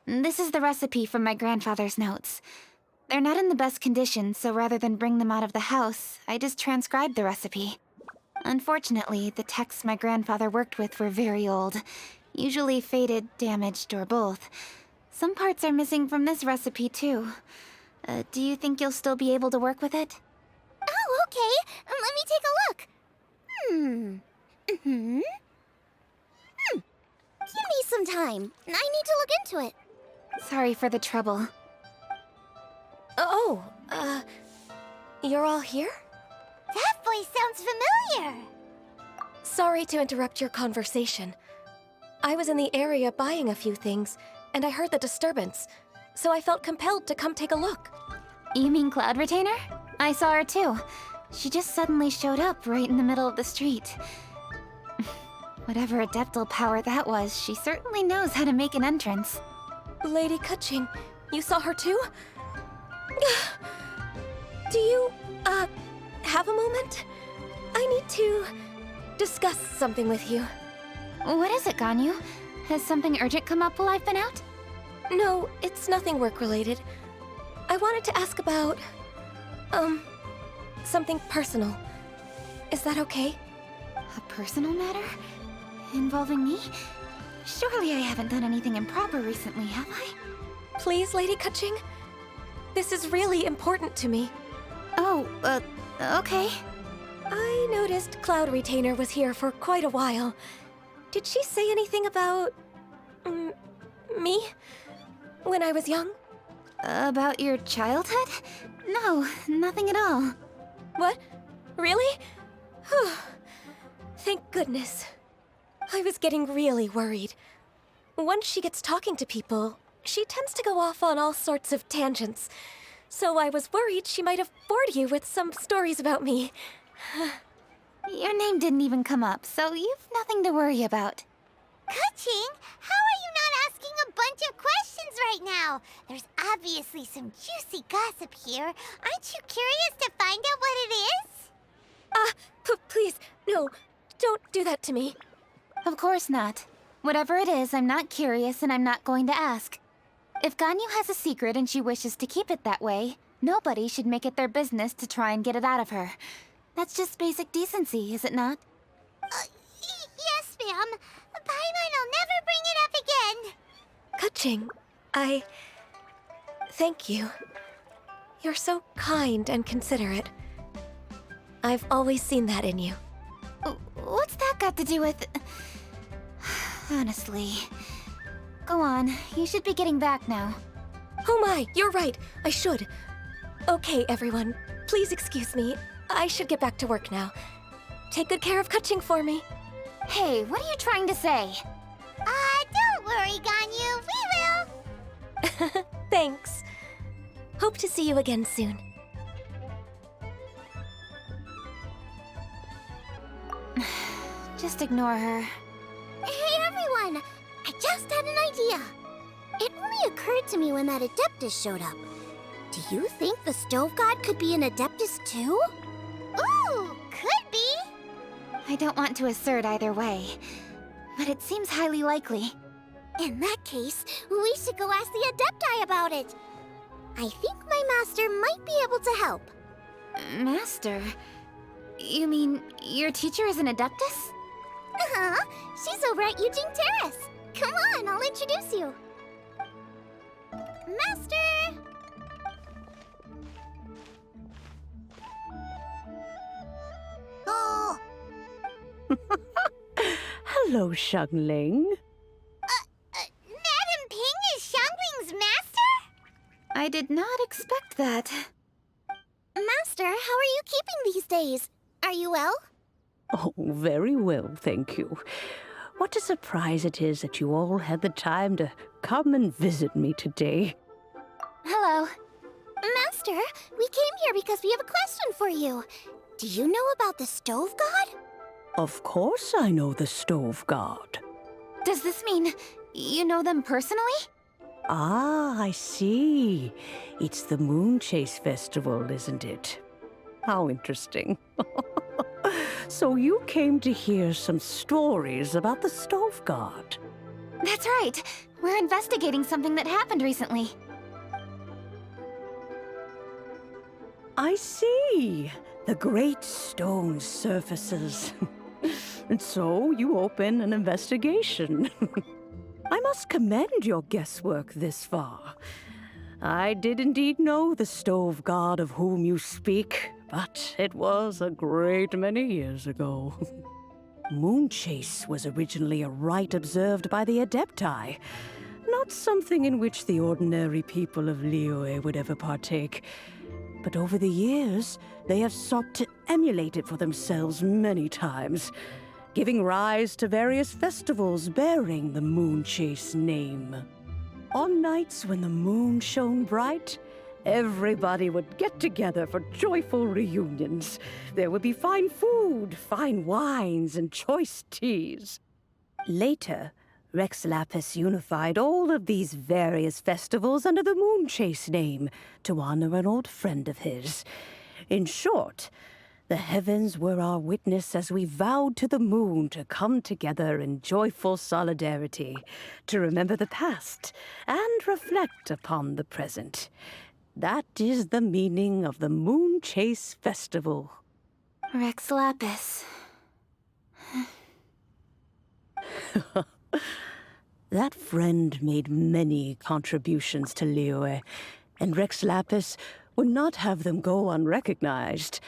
This is the recipe from my grandfather's notes. They're not in the best condition, so rather than bring them out of the house, I just transcribed the recipe. Unfortunately, the texts my grandfather worked with were very old. Usually faded, damaged, or both. Some parts are missing from this recipe, too. Do you think you'll still be able to work with it? Oh, okay. Let me take a look. Give me some time. I need to look into it. Sorry for the trouble. Oh, you're all here? That voice sounds familiar. Sorry to interrupt your conversation. I was in the area buying a few things, and I heard the disturbance, so I felt compelled to come take a look. You mean Cloud Retainer? I saw her too. She just suddenly showed up right in the middle of the street. Whatever adeptal power that was, she certainly knows how to make an entrance. Lady Kaching, you saw her too? Do you, have a moment? I need to discuss something with you. What is it, Ganyu? Has something urgent come up while I've been out? No, it's nothing work-related. I wanted to ask about, something personal. Is that okay? A personal matter? Involving me? Surely I haven't done anything improper recently, have I? Please, Lady Kaching. This is really important to me. Oh, okay. I noticed Cloud Retainer was here for quite a while. Did she say anything about... me? When I was young? About your childhood? No, nothing at all. What? Really? Whew. Thank goodness. I was getting really worried. Once she gets talking to people, she tends to go off on all sorts of tangents. So I was worried she might have bored you with some stories about me. Your name didn't even come up, so you've nothing to worry about. Kaching, how are you not asking a bunch of questions right now? There's obviously some juicy gossip here. Aren't you curious to find out what it is? Please, no, don't do that to me. Of course not. Whatever it is, I'm not curious and I'm not going to ask. If Ganyu has a secret and she wishes to keep it that way, nobody should make it their business to try and get it out of her. That's just basic decency, is it not? Yes, ma'am. Paimon will never bring it up again. Kaching, thank you. You're so kind and considerate. I've always seen that in you. What's that got to do with... Honestly. Go on, you should be getting back now. Oh my, you're right, I should. Okay, everyone, please excuse me. I should get back to work now. Take good care of Kaching for me. Hey, what are you trying to say? Don't worry, Ganyu, we will. Thanks. Hope to see you again soon. Just ignore her. Hey, everyone! I just had an idea. It only occurred to me when that Adeptus showed up. Do you think the Stove God could be an Adeptus too? Ooh, could be! I don't want to assert either way, but it seems highly likely. In that case, we should go ask the Adepti about it. I think my master might be able to help. Master? You mean your teacher is an Adeptus? Uh-huh. She's over at Eugene Terrace. Come on, I'll introduce you. Master! Oh! Hello, Xiangling. Madam Ping is Xiangling's master? I did not expect that. Master, how are you keeping these days? Are you well? Oh, very well, thank you. What a surprise it is that you all had the time to come and visit me today. Hello. Master, we came here because we have a question for you. Do you know about the Stove God? Of course I know the Stove God. Does this mean you know them personally? Ah, I see. It's the Moon Chase Festival, isn't it? How interesting. So you came to hear some stories about the Stove God. That's right. We're investigating something that happened recently. I see. The great stone surfaces. And so you open an investigation. I must commend your guesswork this far. I did indeed know the Stove God of whom you speak, but it was a great many years ago. Moon Chase was originally a rite observed by the Adepti, not something in which the ordinary people of Liyue would ever partake. But over the years, they have sought to emulate it for themselves many times, giving rise to various festivals bearing the Moon Chase name. On nights when the moon shone bright, everybody would get together for joyful reunions. There would be fine food, fine wines, and choice teas. Later, Rex Lapis unified all of these various festivals under the Moon Chase name to honor an old friend of his. In short, the heavens were our witness as we vowed to the moon to come together in joyful solidarity, to remember the past and reflect upon the present. That is the meaning of the Moon Chase Festival. Rex Lapis. That friend made many contributions to Liyue, and Rex Lapis would not have them go unrecognized.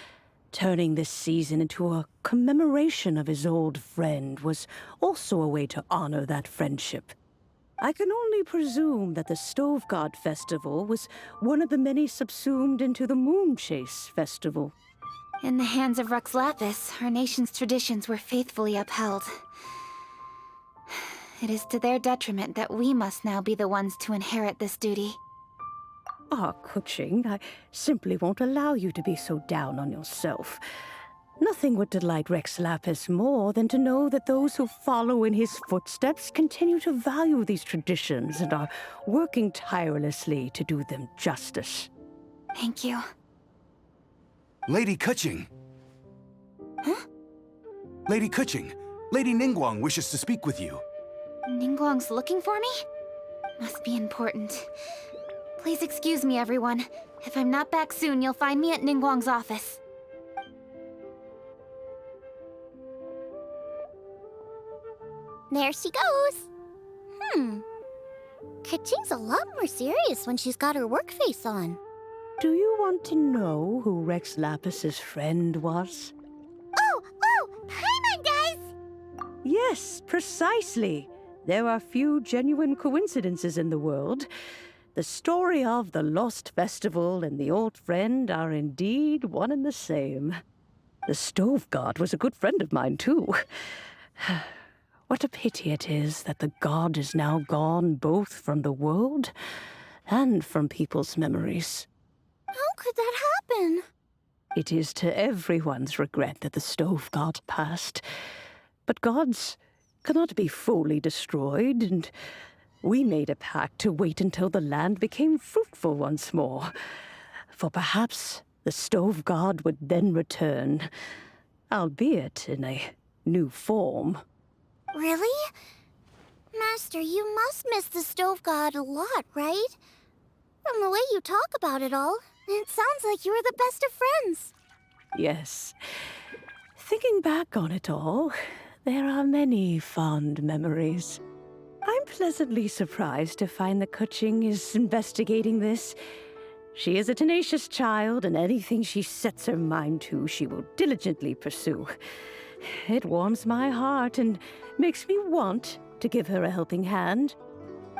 Turning this season into a commemoration of his old friend was also a way to honor that friendship. I can only presume that the Stove God Festival was one of the many subsumed into the Moon Chase Festival. In the hands of Rex Lapis, our nation's traditions were faithfully upheld. It is to their detriment that we must now be the ones to inherit this duty. Ah, Kuching, I simply won't allow you to be so down on yourself. Nothing would delight Rex Lapis more than to know that those who follow in his footsteps continue to value these traditions and are working tirelessly to do them justice. Thank you. Lady Kuching. Huh? Lady Kuching, Lady Ningguang wishes to speak with you. Ningguang's looking for me? Must be important. Please excuse me, everyone. If I'm not back soon, you'll find me at Ningguang's office. There she goes. Kuching's a lot more serious when she's got her work face on. Do you want to know who Rex Lapis's friend was? Oh! Hi, my guys! Yes, precisely. There are few genuine coincidences in the world. The story of the Lost Festival and the old friend are indeed one and the same. The Stove God was a good friend of mine, too. What a pity it is that the god is now gone both from the world and from people's memories. How could that happen? It is to everyone's regret that the Stove God passed. But gods cannot be fully destroyed, and we made a pact to wait until the land became fruitful once more. For perhaps the Stove God would then return, albeit in a new form. Really? Master, you must miss the Stove God a lot, right? From the way you talk about it all, it sounds like you were the best of friends. Yes. Thinking back on it all, there are many fond memories. I'm pleasantly surprised to find that Kuching is investigating this. She is a tenacious child, and anything she sets her mind to, she will diligently pursue. It warms my heart and makes me want to give her a helping hand.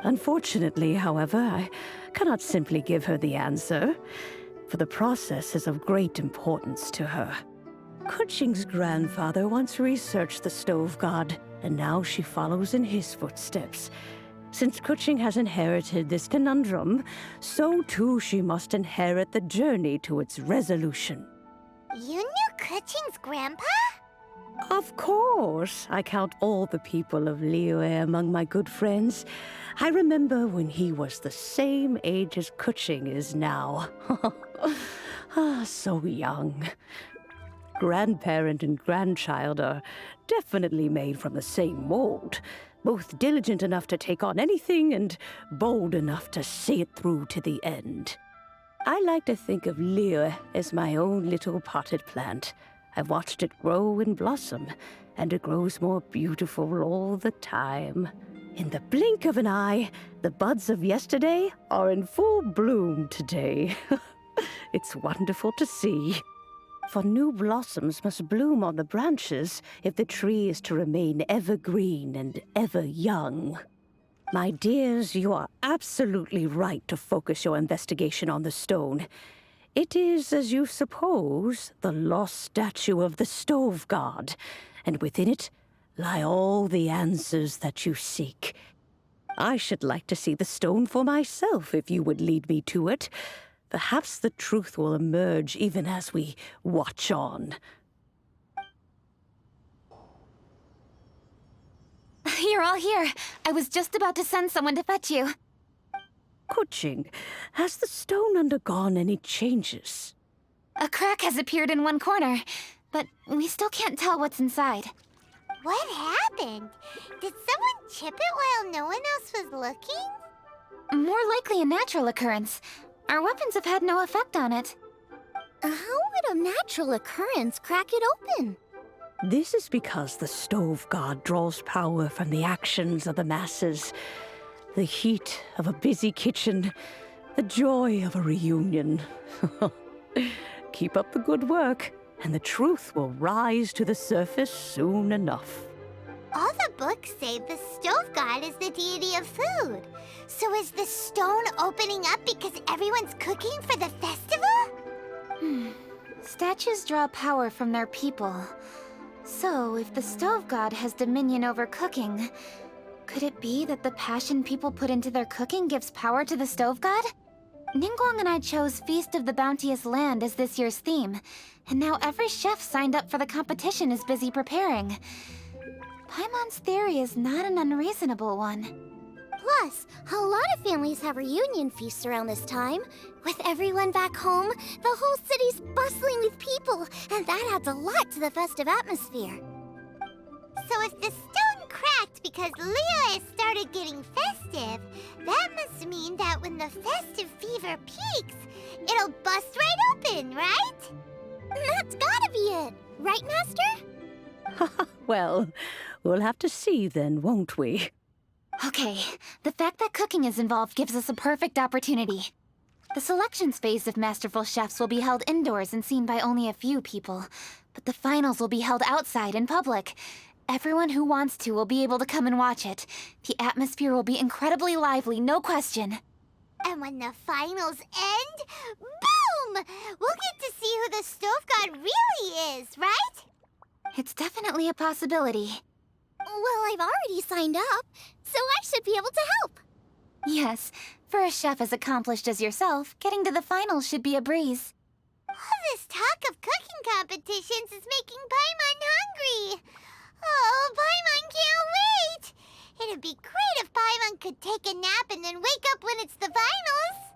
Unfortunately, however, I cannot simply give her the answer, for the process is of great importance to her. Kuching's grandfather once researched the Stove God, and now she follows in his footsteps. Since Kuching has inherited this conundrum, so too she must inherit the journey to its resolution. You knew Kuching's grandpa? Of course, I count all the people of Liyue among my good friends. I remember when he was the same age as Kuching is now. So young. Grandparent and grandchild are definitely made from the same mold. Both diligent enough to take on anything and bold enough to see it through to the end. I like to think of Liyue as my own little potted plant. I've watched it grow and blossom, and it grows more beautiful all the time. In the blink of an eye, the buds of yesterday are in full bloom today. It's wonderful to see. For new blossoms must bloom on the branches if the tree is to remain evergreen and ever young. My dears, you are absolutely right to focus your investigation on the stone. It is, as you suppose, the lost statue of the Stove God, and within it lie all the answers that you seek. I should like to see the stone for myself if you would lead me to it. Perhaps the truth will emerge even as we watch on. You're all here. I was just about to send someone to fetch you. Kuching, has the stone undergone any changes? A crack has appeared in one corner, but we still can't tell what's inside. What happened? Did someone chip it while no one else was looking? More likely a natural occurrence. Our weapons have had no effect on it. How would a natural occurrence crack it open? This is because the Stove God draws power from the actions of the masses. The heat of a busy kitchen, the joy of a reunion. Keep up the good work, and the truth will rise to the surface soon enough. All the books say the Stove God is the deity of food. So is the stone opening up because everyone's cooking for the festival? Statues draw power from their people. So, if the Stove God has dominion over cooking, could it be that the passion people put into their cooking gives power to the Stove God? Ningguang and I chose Feast of the Bounteous Land as this year's theme, and now every chef signed up for the competition is busy preparing. Paimon's theory is not an unreasonable one. Plus, a lot of families have reunion feasts around this time. With everyone back home, the whole city's bustling with people, and that adds a lot to the festive atmosphere. So if the stone cracked because Liyue started getting festive, that must mean that when the festive fever peaks, it'll bust right open, right? That's gotta be it, right, Master? Well, we'll have to see then, won't we? Okay, the fact that cooking is involved gives us a perfect opportunity. The selections phase of masterful chefs will be held indoors and seen by only a few people, but the finals will be held outside in public. Everyone who wants to will be able to come and watch it. The atmosphere will be incredibly lively, no question. And when the finals end, boom! We'll get to see who the Stove God really is, right? It's definitely a possibility. Well, I've already signed up, so I should be able to help. Yes, for a chef as accomplished as yourself, getting to the finals should be a breeze. All this talk of cooking competitions is making Paimon hungry. Oh, Paimon can't wait! It'd be great if Paimon could take a nap and then wake up when it's the finals.